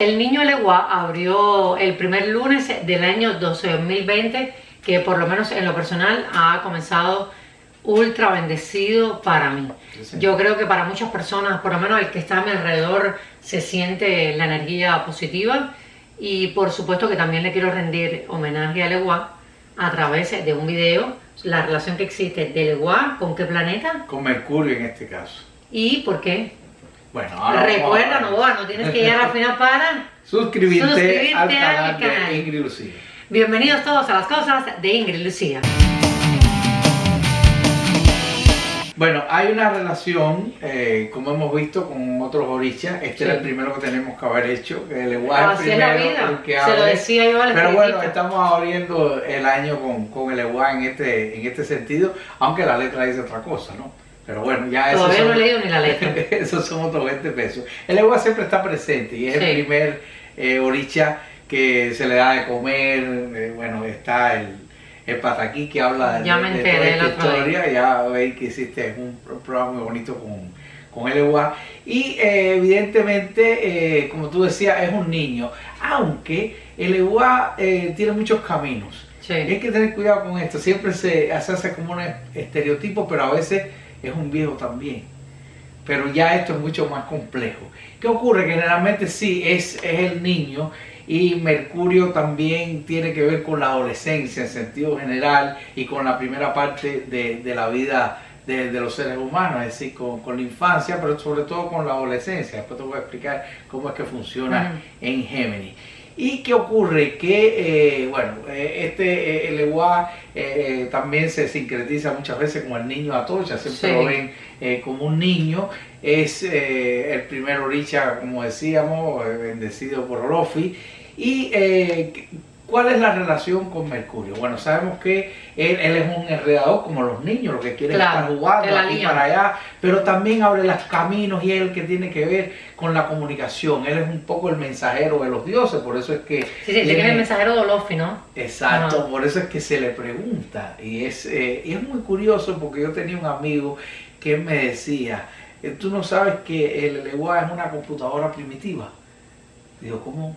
El Niño Eleguá abrió el primer lunes del año 2020, que por lo menos en lo personal ha comenzado ultra bendecido para mí. Sí. Yo creo que para muchas personas, por lo menos el que está a mi alrededor, se siente la energía positiva, y por supuesto que también le quiero rendir homenaje a Eleguá a través de un video, la relación que existe de Eleguá con ¿qué planeta? Con Mercurio en este caso. ¿Y por qué? Bueno, ahora recuerda, no tienes que llegar al final para suscribirte al canal de Ingrid Lucía. Bienvenidos todos a las cosas de Ingrid Lucía. Bueno, hay una relación, como hemos visto con otros orichas. Este era el primero que tenemos que haber hecho. El Eleguá es el primero que se lo decía yo al Pero bueno, estamos abriendo el año con el Eleguá en este sentido, aunque la letra dice otra cosa, ¿no? Pero bueno, ya eso. Todavía no he leído ni la letra. Esos son otros 20 pesos. El Eleguá siempre está presente y es el primer oricha que se le da de comer. Bueno, está el pataquí que habla de toda esta historia. Ya veis que hiciste un programa muy bonito con el Eleguá. Y evidentemente, como tú decías, es un niño. Aunque el Eleguá tiene muchos caminos. Sí. Hay que tener cuidado con esto. Siempre se hace como un estereotipo, pero a veces es un viejo también. Pero ya esto es mucho más complejo. ¿Qué ocurre? Que generalmente sí, es el niño, y Mercurio también tiene que ver con la adolescencia en sentido general y con la primera parte de la vida de los seres humanos, es decir, con la infancia, pero sobre todo con la adolescencia. Después te voy a explicar cómo es que funciona en Géminis. ¿Y qué ocurre? Que, el Eleguá también se sincretiza muchas veces con el niño Atocha, siempre lo ven como un niño. Es el primer oricha, como decíamos, bendecido por Orofi. ¿Y cuál es la relación con Mercurio? Bueno, sabemos que él es un enredador como los niños, lo que quieren estar jugando aquí para allá, pero también abre los caminos y es el que tiene que ver con la comunicación. Él es un poco el mensajero de los dioses, por eso es que... Sí, es el mensajero de Olofi, ¿no? Exacto, por eso es que se le pregunta. Y es muy curioso porque yo tenía un amigo que me decía, tú no sabes que el Eleguá es una computadora primitiva. Digo, ¿cómo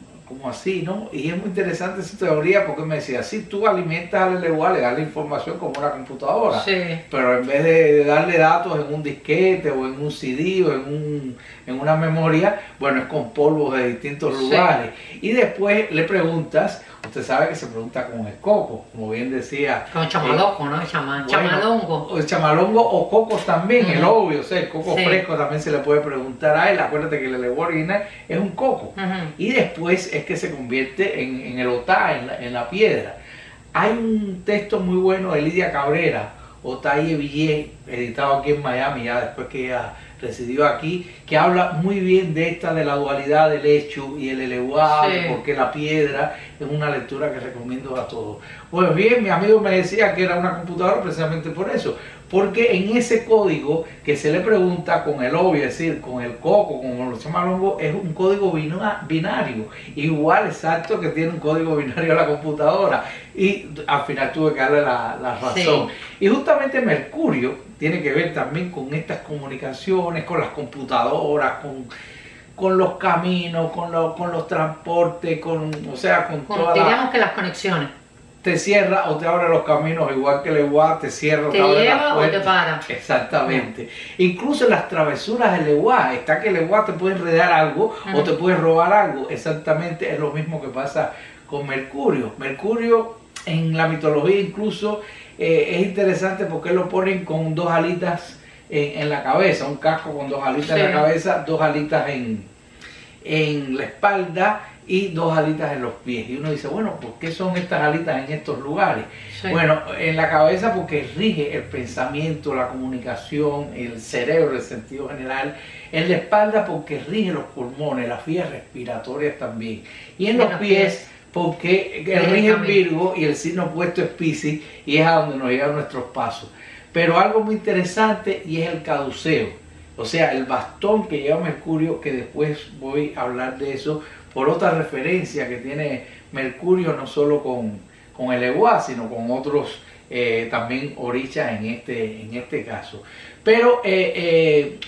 así, no? Y es muy interesante esa teoría porque me decía, si tú alimentas al Eleguá, le das la información como una computadora, pero en vez de darle datos en un disquete o en un CD o en una memoria, bueno, es con polvos de distintos lugares. Y después le preguntas, usted sabe que se pregunta con el coco, como bien decía. Con chamalongo, ¿no? Chamalongo. O el chamalongo o cocos también, el obvio, o sea, el coco fresco también se le puede preguntar a él. Acuérdate que el Eleguá original es un coco. Y después es que se convierte en el otá, en la piedra. Hay un texto muy bueno de Lidia Cabrera, Otaye Villé, editado aquí en Miami, ya después que ella residió aquí, que habla muy bien de la dualidad del hecho y el Eleguá, de por qué la piedra. Es una lectura que recomiendo a todos. Pues bien, mi amigo me decía que era una computadora precisamente por eso, porque en ese código que se le pregunta con el obvio, es decir, con el coco, con los chamalongos, es un código binario, igual exacto que tiene un código binario la computadora, y al final tuve que darle la razón. Y justamente Mercurio tiene que ver también con estas comunicaciones, con las computadoras, con los caminos, con los transportes, con todas digamos que las conexiones. Te cierra o te abre los caminos, igual que el Eleguá te cierra o te abre las puertas. O te para. Exactamente. Incluso en las travesuras del Eleguá, está que el Eleguá te puede enredar algo o te puede robar algo. Exactamente es lo mismo que pasa con Mercurio. Mercurio en la mitología incluso es interesante porque lo ponen con dos alitas en la cabeza, un casco con dos alitas en la cabeza, dos alitas en la espalda y dos alitas en los pies. Y uno dice, bueno, ¿por qué son estas alitas en estos lugares? Bueno, en la cabeza porque rige el pensamiento, la comunicación, el cerebro en sentido general. En la espalda porque rige los pulmones, las vías respiratorias también. Y en los pies porque rige en Virgo y el signo opuesto es Piscis, y es a donde nos llevan nuestros pasos. Pero algo muy interesante y es el caduceo, o sea, el bastón que lleva Mercurio, que después voy a hablar de eso por otra referencia que tiene Mercurio, no solo con el Eleguá, sino con otros también orichas en este caso. Pero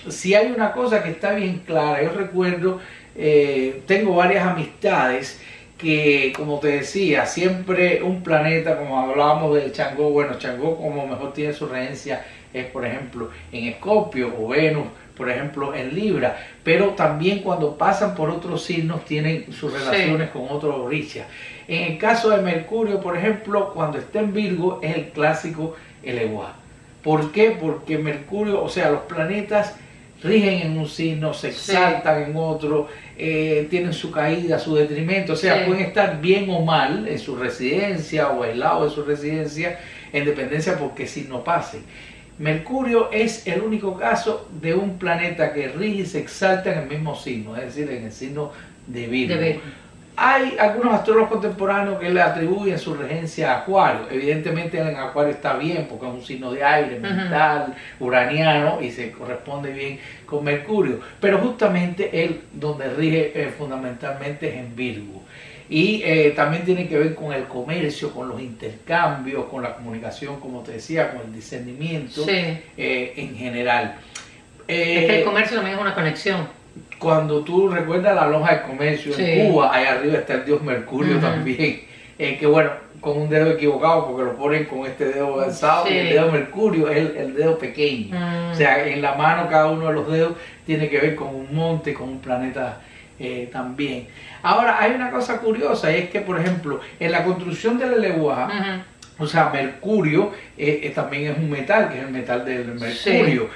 si hay una cosa que está bien clara, yo recuerdo tengo varias amistades que, como te decía, siempre un planeta, como hablábamos de Changó, bueno, Changó como mejor tiene su regencia es, por ejemplo, en Escorpio, o Venus, por ejemplo, en Libra, pero también cuando pasan por otros signos tienen sus relaciones con otros orichas. En el caso de Mercurio, por ejemplo, cuando está en Virgo es el clásico Eleguá. ¿Por qué? Porque Mercurio, o sea, los planetas rigen en un signo, se exaltan en otro, tienen su caída, su detrimento, o sea, pueden estar bien o mal en su residencia o aislados de su residencia, en dependencia por qué signo pasen. Mercurio es el único caso de un planeta que rige y se exalta en el mismo signo, es decir, en el signo de Virgo. Hay algunos astrólogos contemporáneos que le atribuyen su regencia a Acuario. Evidentemente en Acuario está bien porque es un signo de aire, mental, uraniano, y se corresponde bien con Mercurio. Pero justamente él donde rige fundamentalmente es en Virgo. Y también tiene que ver con el comercio, con los intercambios, con la comunicación, como te decía, con el discernimiento en general. Es que el comercio también es una conexión. Cuando tú recuerdas la lonja de comercio en Cuba, ahí arriba está el dios Mercurio también, que bueno, con un dedo equivocado porque lo ponen con este dedo alzado y el dedo Mercurio es el dedo pequeño. O sea, en la mano cada uno de los dedos tiene que ver con un monte, con un planeta también. Ahora, hay una cosa curiosa y es que, por ejemplo, en la construcción del Eleguá, o sea, Mercurio también es un metal, que es el metal del Mercurio.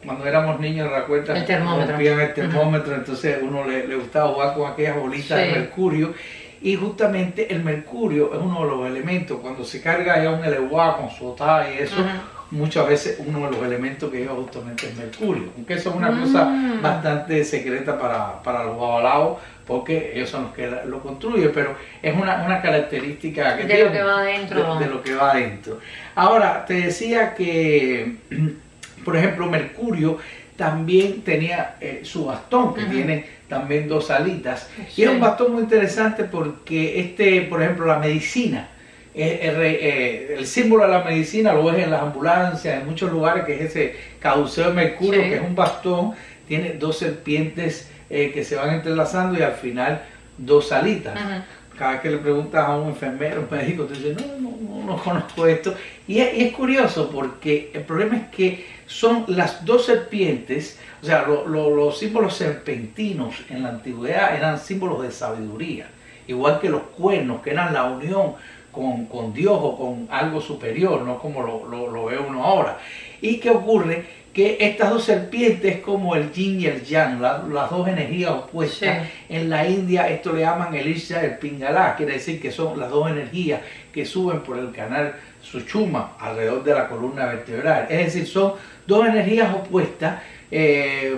Cuando éramos niños, recuerdas, rompían el termómetro, entonces uno le gustaba jugar con aquellas bolitas de mercurio, y justamente el mercurio es uno de los elementos, cuando se carga ya un Eleguá con su otá y eso, muchas veces uno de los elementos que lleva justamente es mercurio, aunque eso es una cosa bastante secreta para los babalaos, porque ellos son los que lo construyen, pero es una característica que de lo que va adentro. De lo que va adentro. Ahora, te decía que por ejemplo, Mercurio también tenía su bastón, que tiene también dos alitas. Y es un bastón muy interesante porque por ejemplo, la medicina, el símbolo de la medicina lo ves en las ambulancias, en muchos lugares, que es ese caduceo de Mercurio, que es un bastón, tiene dos serpientes que se van entrelazando y al final dos alitas. Cada vez que le preguntas a un enfermero, un médico, te dice, no conozco esto. Y es curioso porque el problema es que son las dos serpientes, o sea, los símbolos serpentinos en la antigüedad eran símbolos de sabiduría, igual que los cuernos, que eran la unión con Dios o con algo superior, no como lo ve uno ahora. ¿Y qué ocurre? Que estas dos serpientes, como el yin y el yang, las dos energías opuestas, en la India esto le llaman el Isha, el Pingala, quiere decir que son las dos energías que suben por el canal Sushumna alrededor de la columna vertebral. Es decir, son dos energías opuestas,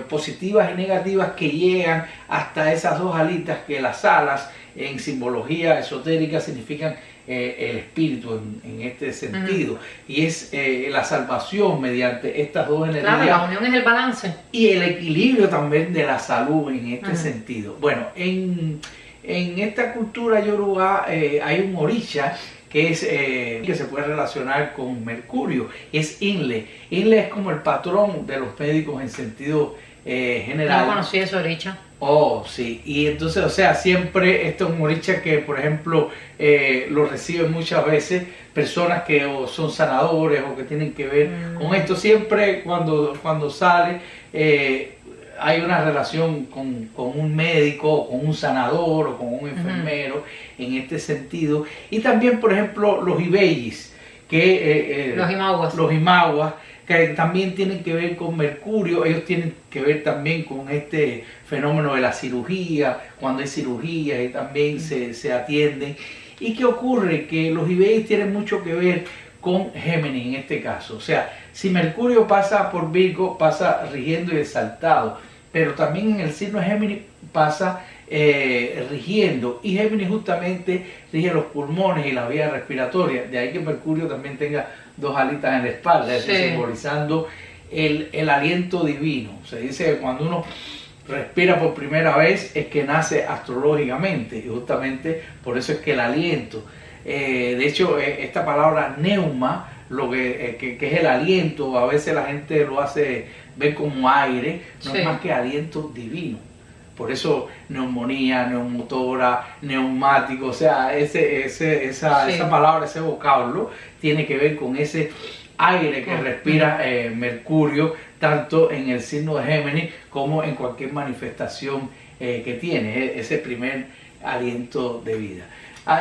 positivas y negativas, que llegan hasta esas dos alitas, que las alas en simbología esotérica significan el espíritu en este sentido, y es la salvación mediante estas dos energías. Claro, la unión es el balance. Y el equilibrio también de la salud en este sentido. Bueno, en esta cultura yoruba hay un orisha que se puede relacionar con Mercurio, es Inle. Inle es como el patrón de los médicos en sentido general. No conocí eso, orisha. Oh, sí, y entonces, o sea, siempre esto es un orisha que, por ejemplo, lo reciben muchas veces personas que o son sanadores o que tienen que ver con esto. Siempre cuando sale hay una relación con un médico, con un sanador o con un enfermero en este sentido. Y también, por ejemplo, los ibeyis, los imaguas, que también tienen que ver con Mercurio. Ellos tienen que ver también con este fenómeno de la cirugía, cuando hay cirugía y también se atienden. ¿Y qué ocurre? Que los ibeyis tienen mucho que ver con Géminis en este caso. O sea, si Mercurio pasa por Virgo, pasa rigiendo y exaltado, pero también en el signo de Géminis pasa rigiendo, y Géminis justamente rige los pulmones y la vía respiratoria. De ahí que Mercurio también tenga dos alitas en la espalda, simbolizando el aliento divino. Se dice que cuando uno respira por primera vez es que nace astrológicamente, y justamente por eso es que el aliento, de hecho esta palabra neuma, que es el aliento, a veces la gente lo hace ver como aire, no es más que aliento divino, Por eso neumonía, neumotora, neumático, o sea, esa palabra, ese vocablo tiene que ver con ese aire que respira Mercurio, tanto en el signo de Géminis como en cualquier manifestación que tiene, ese primer aliento de vida.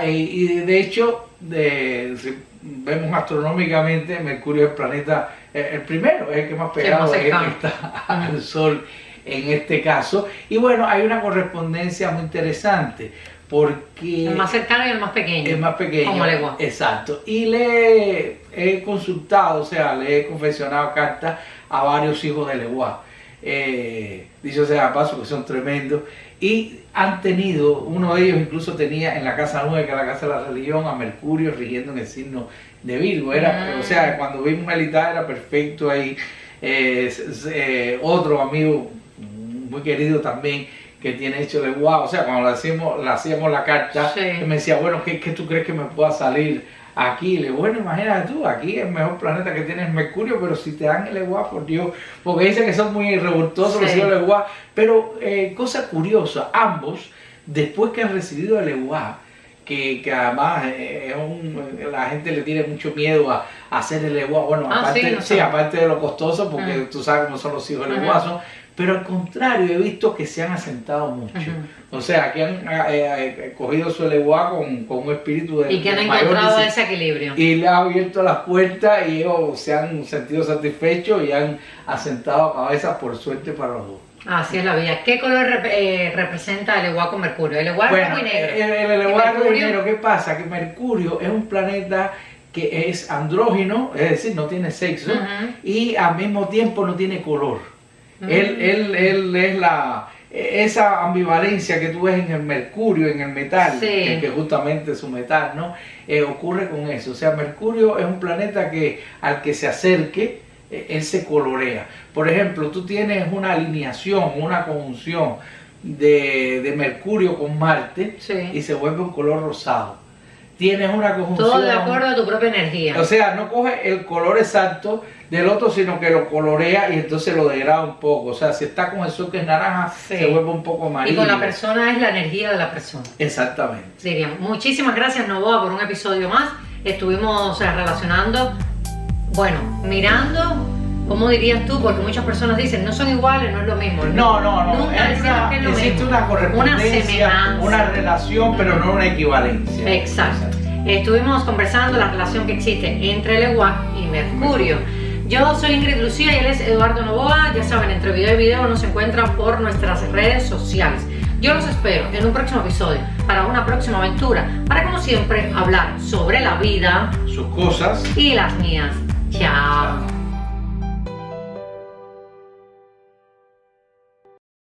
Y de hecho, si vemos astronómicamente, Mercurio es el planeta, el primero, es el que más pegado está al Sol en este caso. Y bueno, hay una correspondencia muy interesante, porque el más cercano y el más pequeño. El más pequeño. Como Legua. Exacto. Y le he consultado, o sea, le he confeccionado cartas a varios hijos de Legua. Dicho sea de paso, que son tremendos. Y han tenido, uno de ellos incluso tenía en la casa 9, que es la casa de la religión, a Mercurio rigiendo en el signo de Virgo. O sea, cuando vimos el Ita era perfecto ahí. Otro amigo muy querido también, que tiene hecho de wow, o sea, cuando le hacíamos la carta, me decía, bueno, ¿qué tú crees que me pueda salir aquí? Le digo, bueno, imagínate tú, aquí el mejor planeta que tienes es Mercurio, pero si te dan el Legua, por Dios, porque dicen que son muy revoltosos los hijos de Legua, pero cosa curiosa, ambos, después que han recibido el Legua, que además la gente le tiene mucho miedo a hacer el Legua, bueno, aparte de lo costoso, porque tú sabes cómo son los hijos de Legua, pero al contrario, he visto que se han asentado mucho. O sea, que han cogido su Legua con un espíritu de y que han encontrado ese equilibrio. Y le ha abierto las puertas y ellos se han sentido satisfechos y han asentado cabeza, por suerte para los dos. Así es la vida. ¿Qué color representa el Legua con Mercurio? El Legua es rojo y negro. El Legua es rojo y negro. ¿Qué pasa? Que Mercurio es un planeta que es andrógino, es decir, no tiene sexo, y al mismo tiempo no tiene color. Él es esa ambivalencia que tú ves en el Mercurio, en el metal, que justamente es su metal, ¿no? Ocurre con eso. O sea, Mercurio es un planeta que al que se acerque, él se colorea. Por ejemplo, tú tienes una alineación, una conjunción de Mercurio con Marte y se vuelve un color rosado. Tienes una conjunción... Todo de acuerdo a tu propia energía. O sea, no coge el color exacto del otro, sino que lo colorea y entonces lo degrada un poco. O sea, si está con el sol que es naranja, se vuelve un poco amarillo. Y con la persona es la energía de la persona. Exactamente. Diríamos. Muchísimas gracias, Novoa, por un episodio más. Estuvimos relacionando, mirando, ¿cómo dirías tú? Porque muchas personas dicen, no son iguales, no es lo mismo. No. Existe una correspondencia, una relación, pero no una equivalencia. Exacto. Estuvimos conversando la relación que existe entre Legua y Mercurio. Yo soy Ingrid Lucía y él es Eduardo Novoa. Ya saben, entre video y video nos encuentran por nuestras redes sociales. Yo los espero en un próximo episodio para una próxima aventura, para como siempre hablar sobre la vida, sus cosas y las mías. Chao.